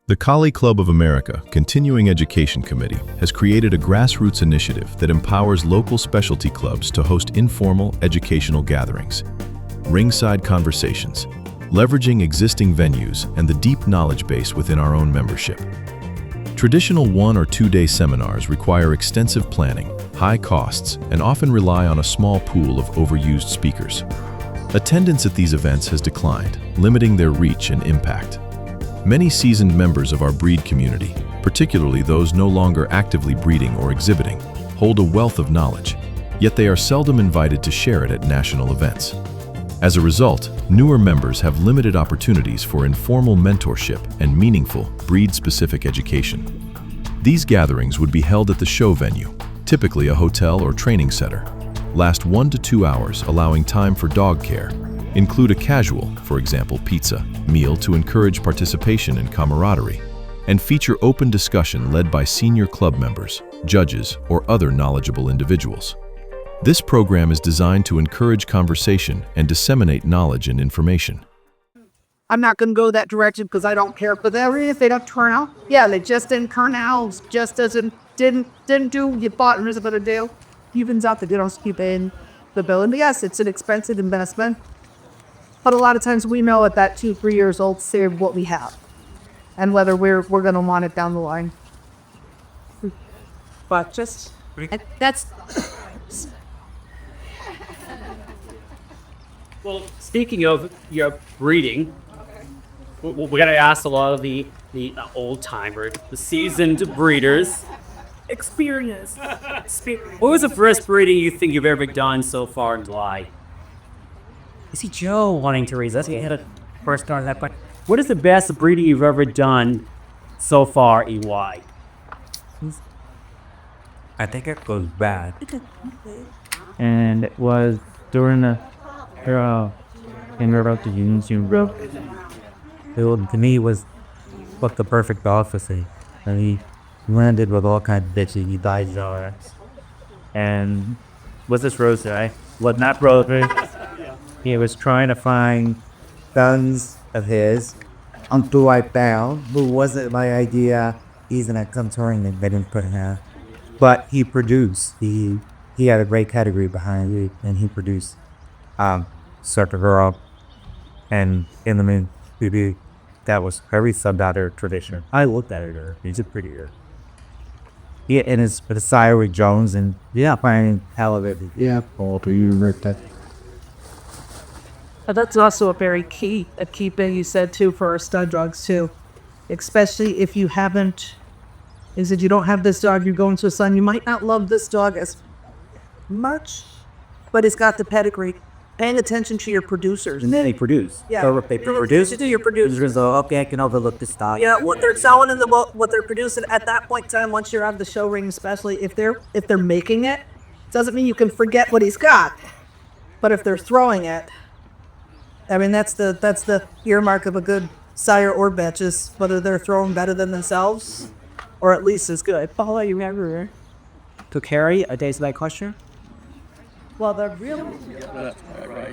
The Collie Club of America Continuing Education Committee has created a grassroots initiative that empowers local specialty clubs to host informal educational gatherings. Ringside Conversations, leveraging existing venues and the deep knowledge base within our own membership. Traditional 1 or 2 day seminars require extensive planning, high costs, and often rely on a small pool of overused speakers. Attendance at these events has declined, limiting their reach and impact. Many seasoned members of our breed community, particularly those no longer actively breeding or exhibiting, hold a wealth of knowledge, yet they are seldom invited to share it at national events. As a result, newer members have limited opportunities for informal mentorship and meaningful, breed-specific education. These gatherings would be held at the show venue, typically a hotel or training center, last 1 to 2 hours, allowing time for dog care, include a casual, for example pizza, meal to encourage participation and camaraderie, and feature open discussion led by senior club members, judges, or other knowledgeable individuals. This program is designed to encourage conversation and disseminate knowledge and information. I'm not going to go that direction because I don't care. But if they don't turn out, yeah, they just didn't turn out. Just didn't do what you thought it was going to do. Evens out the don't keep in the bill. And yes, it's an expensive investment. But a lot of times we know at that 2-3 years old, save what we have, and whether we're going to want it down the line. But just That's Well, speaking of your breeding, we're going to ask a lot of the old timers, the seasoned breeders. Experience. What was the first breeding you think you've ever done so far in July? I see Joe wanting to raise us. He had a first start on that question. What is the best breeding you've ever done so far, EY? I think it goes bad. And it was during the in River to Union. To me, was what the perfect dog for say. And he landed with all kinds of bitches. He died yards. And was this Rose? I was not Rose. He was trying to find sons of his until I found, but wasn't my idea. He's in a tournament they didn't put him out. But he produced. He had a great category behind it, and he produced Circle Girl. And in the main BB, that was very sub-daughter tradition. I looked at her. He's a pretty girl. Yeah, and it's with Sire with Jones, and yeah, finding hell of it. Yeah, Paul, do you remember that? But that's also a very key thing you said too for our stud dogs too, especially if you haven't. Is that you don't have this dog, you're going to a son. You might not love this dog as much, but it's got the pedigree. Paying attention to your producers. And then they produce. Yeah. So if they produce, to your producers. Okay, I can overlook this dog. Yeah, what they're selling in what they're producing at that point in time, once you're out of the show ring, especially if they're making it, doesn't mean you can forget what he's got. But if they're throwing it, I mean that's the earmark of a good sire or bitch is whether they're throwing better than themselves, or at least as good. Paula, you remember To carry a day's light question? well, the real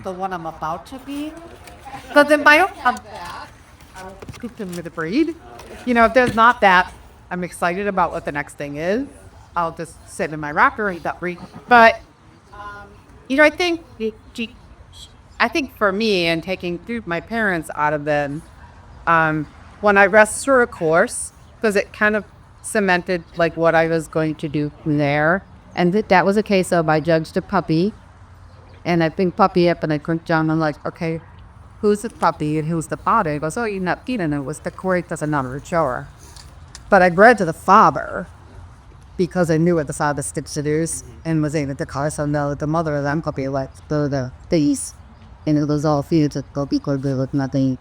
the one I'm about to be. Because in my own I'll keep them with the breed. You know, if there's not that, I'm excited about what the next thing is. I'll just sit in my rocker and eat that breed. But you know, I think for me and taking my parents out of them, when I rest through a course, because it kind of cemented like what I was going to do from there. And that was a case of I judged a puppy, and I picked puppy up, and I clicked down. I'm like, okay, who's the puppy and who's the father? He goes, oh, you're not feeding it. It was the correct as another chore. But I bred to the father because I knew what the father stitched to do and was able to call. So no, the mother of them puppy like the these, and it was all few to go because there was nothing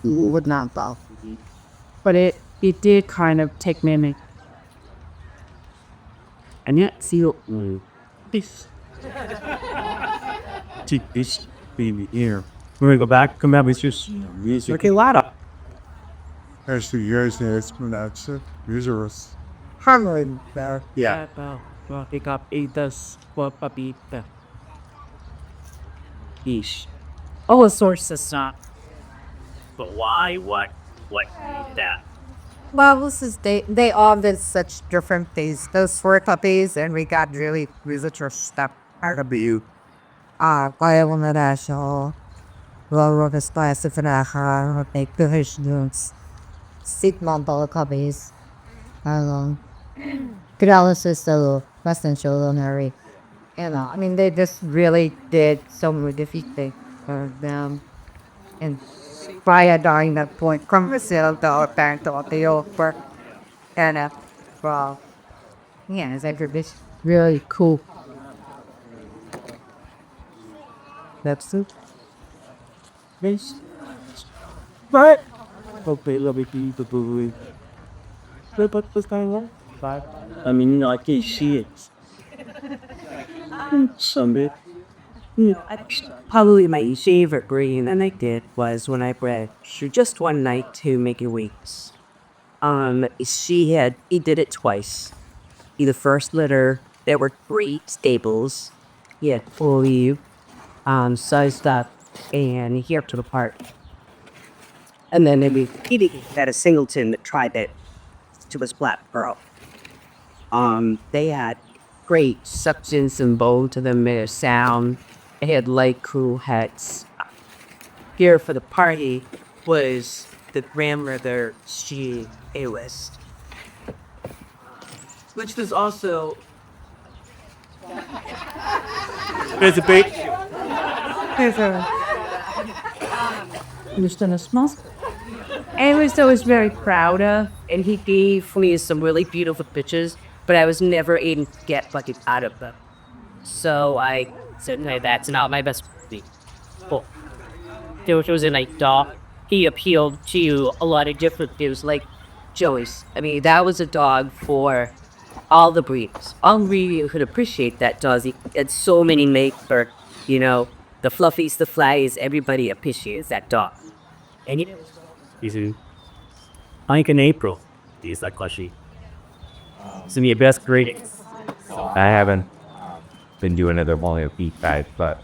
would not fall. But it did kind of take me. And yet, see this. This baby here. When we go back, come back, it's just music. Okay, louder. As the years is pronounced, users. Harmony there. Yeah. Pick up Adas for puppy. Ish. Oh, a source system. But why? What that? Well, this is they all did such different things. Those 4 puppies, and we got really visitor stuff out of you. Kaya mo na rasyo. Loro na spice of an aha, make the notes. Sit mumble puppies. Paralysis, the residential Mary. I mean, they just really did so many different things for them. And by during that point, commercial the parent of the over and well, yeah, it's like this really cool. That's it. This, but okay, love it, people. But what's going on? I mean, I can see it. Some bit. Probably my favorite breed, and I did, was when I bred her just one night to make it weeks. He did it twice. The first litter, there were 3 stables. He had fully, sized up and here to the park. And then he had a singleton that tried it to his black pearl. They had great substance and bone to them, their sound. They had light, cool heads. Here for the party was the grandmother, it was, which was also. There's a bait. Understand a small. And I was very proud of, and he gave me some really beautiful pictures, but I was never able to get bucket out of them. So I said, no, that's not my best thing. Well, there was a like dog. He appealed to a lot of different views, like Joey's. I mean, that was a dog for all the breeds. All breeds could appreciate that dog. He had so many mates for, the fluffies, the flies, everybody appreciates that dog. And He's in. I think in April. He's that cushy. Send me your best greetings. I haven't been doing it. I've only a feet guys, but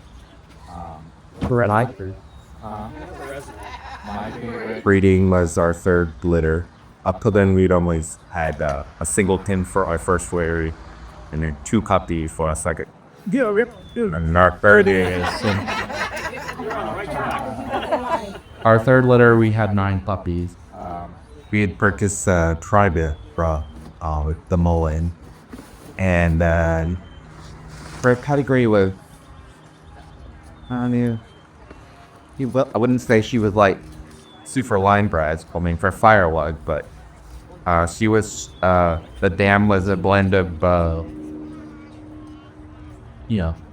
breeding was our 3rd litter. Up till then, we'd always had a singleton for our first wary, and then 2 puppies for our second. And our 3rd is our 3rd litter. We had 9 puppies. We had purchased Tribe with the Mullen, and her category was, I wouldn't say she was like super line breds, for Firewug, but she was, the dam was a blend of,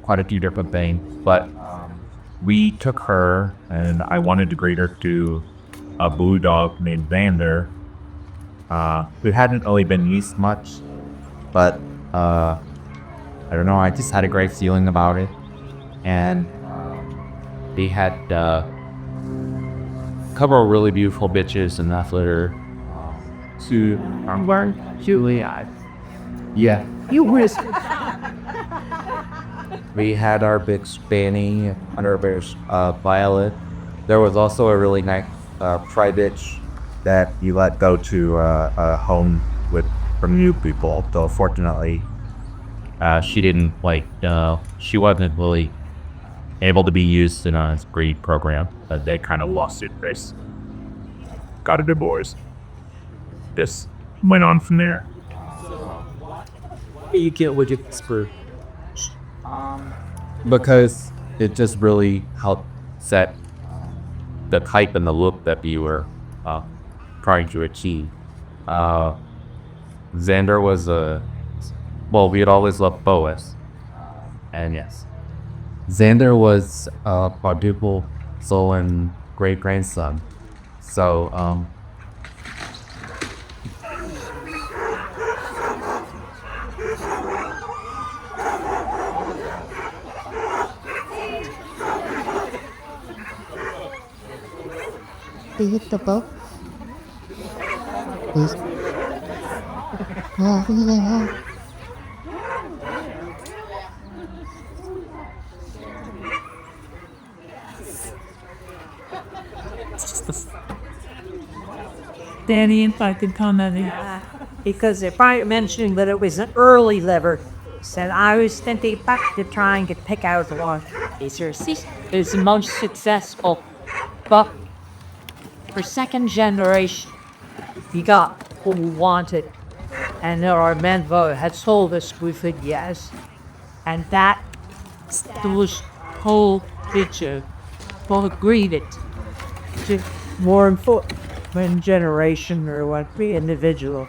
quite a few different things, but we took her, and I wanted to breed her to a bulldog named Vander, who hadn't really been used much, but I don't know, I just had a great feeling about it, and they had a couple of really beautiful bitches in that litter. Julia. Yeah. You risk. We had our big Spanny under our Violet. There was also a really nice tri-bitch that you let go to a home with from new people. Though fortunately, she didn't she wasn't really able to be used in a breed program. They kind of lost interest. Got a divorce. This went on from there. You can't widget spur. Because it just really helped set the type and the look that we were trying to achieve. Xander was we had always loved Boas. And yes, Xander was a quadruple soul and great grandson. So, They hit the boat. Please. Oh, look at that. Danny, if I could comment. Because if I mentioned that it was an early liver, said I was thinking back to trying to pick out one. It's the most successful, but for second generation, we got what we wanted, and our mentor had told us we said yes, and that was whole picture for agreed it to more important one generation or one individual.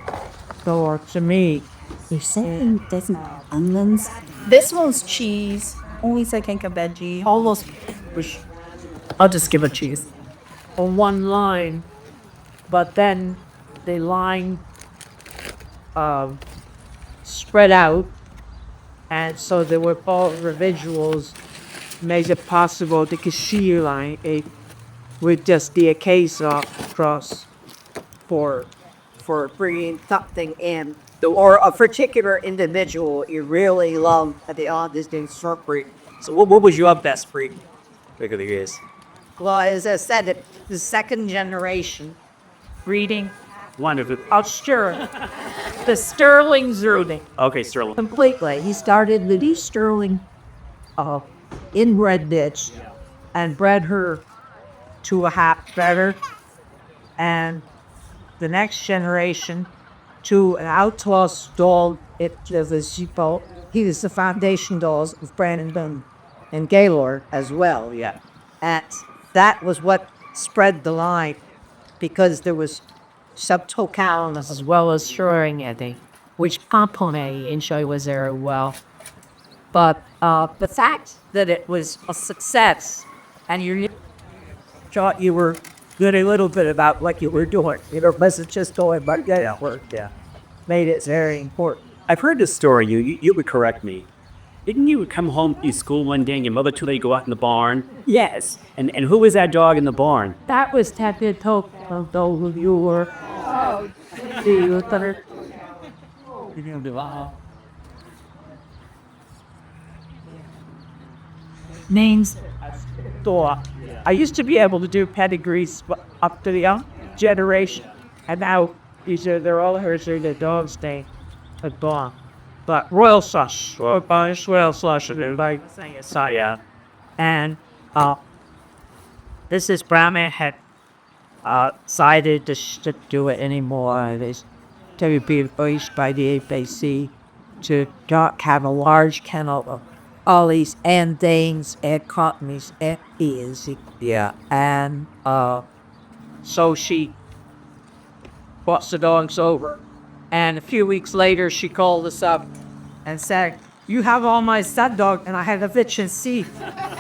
So to me, You're saying there's no onions? This one's cheese. Always I think a veggie. almost I'll just give a cheese. on one line, but then the line spread out, and so there were all residuals made it possible to see line it with just the case across for bringing something in, or a particular individual you really love at the oddest thing breed. So what was your best breed? Over the years. Well, as I said, the second generation breeding Wonderful. the Sterling Zerling. Okay, Sterling. Completely. He started with the Sterling inbred bitch and bred her to a half better, and the next generation to an outlaw dog. It was he was the foundation dogs of Brandon Boone and Gaylord as well. Yeah. And that was what spread the line, because there was subtocal as well as shoring Eddie, which complement Inshoy was there as well. But the fact that it was a success, and you thought you were good a little bit about what you were doing, wasn't just going but yeah, work. Yeah. Made it very important. I've heard this story. You would correct me. Didn't you come home from school one day and your mother told you to go out in the barn? Yes, And who was that dog in the barn? that was Ted Toke of those of you were. Names. So I used to be able to do pedigrees up to the young generation, and now they're all hers are the dog's name, but gone. But Royal Slush, or Royal Slush, and like saying it's not, Yeah. and this is Brahma had decided to do it anymore. They to be advised by the APC to not have a large kennel of all these Andanes and Cottonies and ears. Yeah. And so she brought the dogs over. And a few weeks later, she called us up and said, "You have all my stud dog," and I had a bitch and see.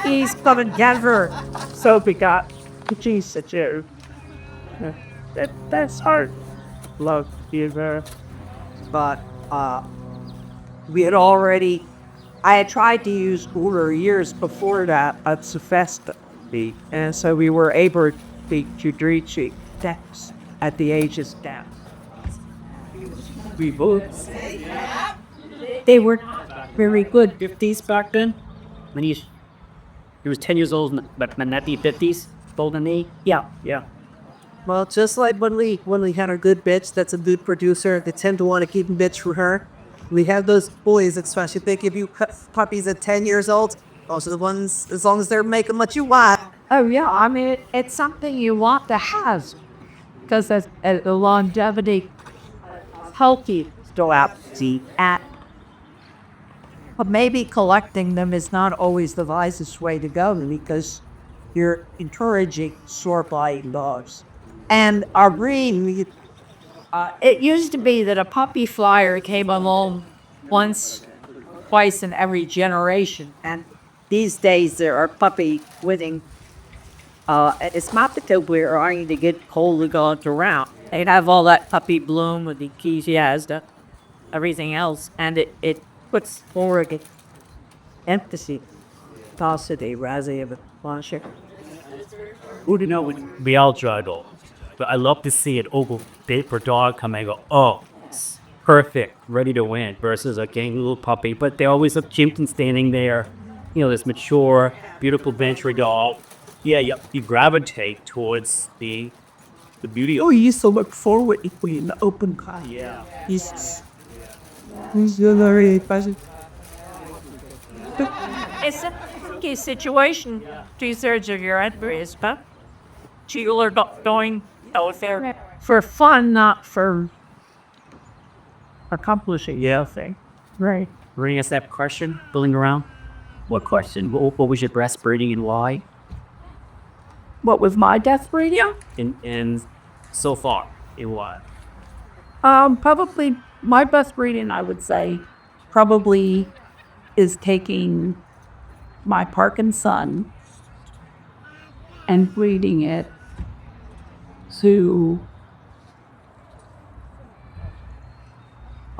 He's come and get her. So we got Jesus, that's hard. Love you there. But we had already, I had tried to use cooler years before that at Sufesta. And so we were able to reach steps at the ages down. We both. They were very good. 50s back then? When he was 10 years old, but not the 50s? Older than me? Yeah. Yeah. Well, just like when we had our good bitch, that's a good producer. They tend to want to keep a bitch for her. We have those boys, especially if they give you puppies at 10 years old. Those are the ones, as long as they're making what you want. Oh, yeah. I mean, it's something you want to have, because the longevity, healthy still out at. But maybe collecting them is not always the wisest way to go, because you're encouraging short-life dogs. And our breed, it used to be that a puppy flyer came along twice in every generation. And these days there are puppy winning. It's not that we're trying to get cold dogs around. They have all that puppy bloom with the enthusiasm, everything else, and it puts forward emphasis. Paucity, rather of a launcher. Who do you know we all juggle? But I love to see an oval paper dog come and go, oh, it's perfect, ready to win, versus a gang little puppy. But they always have chimpkin standing there, this mature, beautiful venture dog. Yeah, you gravitate towards the the beauty Oh, of you used to look forward to in the open car. yeah. He's very excited. It's a tricky situation. Two-thirds of your adverts, but you are not going out there for fun, not for accomplishing. Yeah. Thing. Right. Bring us that question, building around. What question? What was your breastfeeding and why? What was my death rating? And so far, it was. Probably my best reading, I would say, probably is taking my Parkinson and breeding it to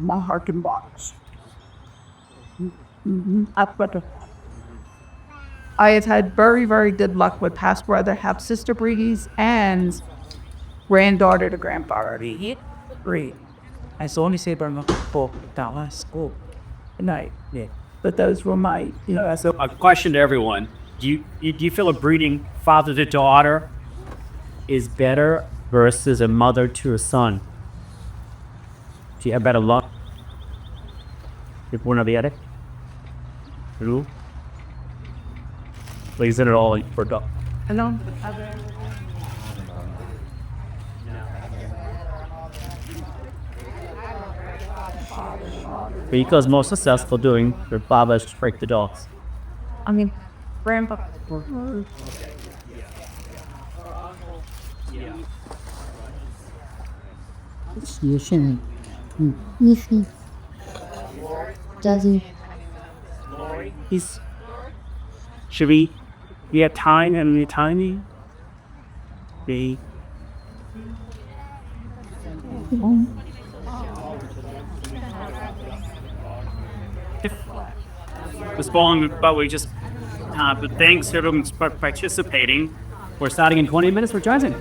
my heart and box. I have had very, very good luck with past brother, half sister breedies, and granddaughter to grandfather. Breed. I saw only say Burma po tawa school. Night. Yeah. But those were my, So a question to everyone: do you feel a breeding father to daughter is better versus a mother to a son? Do you have better luck? If one or the other? Who? Like, is it at all for dog? Hello? Because most successful doing their fathers break the dogs. I mean, grandpa. He's. Should we have time and tiny? Be. Was falling, but we just. But thanks everyone for participating. We're starting in 20 minutes. We're charging.